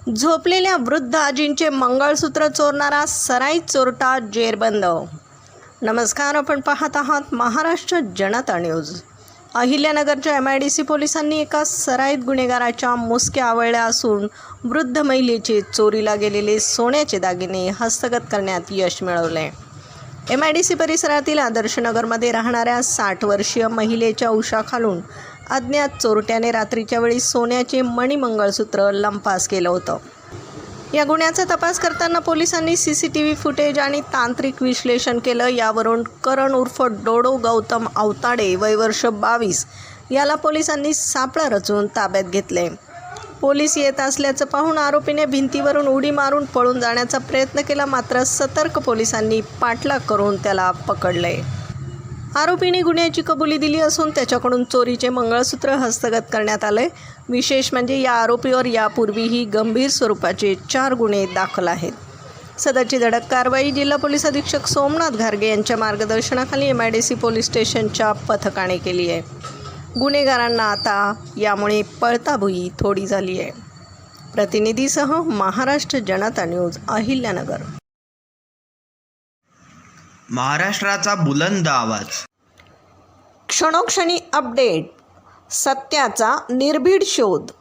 झोपलेल्या वृद्ध आजींचे मंगळसूत्र चोरणारा सराईत चोरटा जेरबंद। नमस्कार, आपण पाहत आहात महाराष्ट्र जनता न्यूज। अहिल्यानगरच्या MIDC पोलिसांनी एका सराईत गुन्हेगाराच्या मुसक्या आवळल्या असून वृद्ध महिलेचे चोरीला गेलेले सोन्याचे दागिने हस्तगत करण्यात यश मिळवले। MIDC परिसरातील आदर्शनगरमध्ये राहणाऱ्या 60 वर्षीय महिलेच्या उशाखालून अज्ञात चोरट्याने रात्रीच्या वेळी सोन्याचे मणिमंगळसूत्र लंपास केलं होतं। या गुन्ह्याचा तपास करताना पोलिसांनी CCTV फुटेज आणि तांत्रिक विश्लेषण केलं। यावरून करण उर्फ डोडो गौतम अवताडे वय वर्ष 22 याला पोलिसांनी सापळा रचून ताब्यात घेतले। पोलीस येत असल्याचं पाहून आरोपीने भिंतीवरून उडी मारून पळून जाण्याचा प्रयत्न केला, मात्र सतर्क पोलिसांनी पाठलाग करून त्याला पकडले। आरोपीने गुन्ह्याची कबुली दिली असून त्याच्याकडून चोरीचे मंगळसूत्र हस्तगत करण्यात आले। विशेष म्हणजे या आरोपीवर यापूर्वीही गंभीर स्वरूपाचे 4 गुन्हे दाखल आहेत। सदरची धडक कारवाई जिल्हा पोलीस अधीक्षक सोमनाथ घारगे यांच्या मार्गदर्शनाखाली MIDC पोलीस स्टेशनच्या पथकाने केली आहे। गुन्हेगारांना आता यामुळे पळताभुई थोडी झाली आहे। प्रतिनिधीसह महाराष्ट्र जनता न्यूज, अहिल्यानगर। महाराष्ट्राचा बुलंद आवाज, क्षणोक्षणी अपडेट, सत्याचा निर्भीड शोध।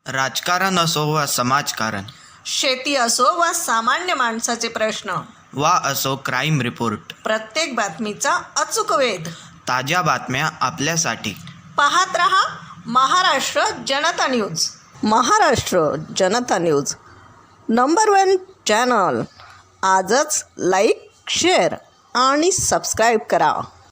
राजकारण असो वा समाजकारण, शेती असो वा सामान्य माणसाचे प्रश्न, वा असो क्राईम रिपोर्ट, प्रत्येक बातमीचा अचूक वेध। ताज्या बातम्या आपल्यासाठी पाहत रहा महाराष्ट्र जनता न्यूज। महाराष्ट्र जनता न्यूज नंबर 1 चॅनल। आजच लाईक, शेअर आणि सबस्क्राईब करा।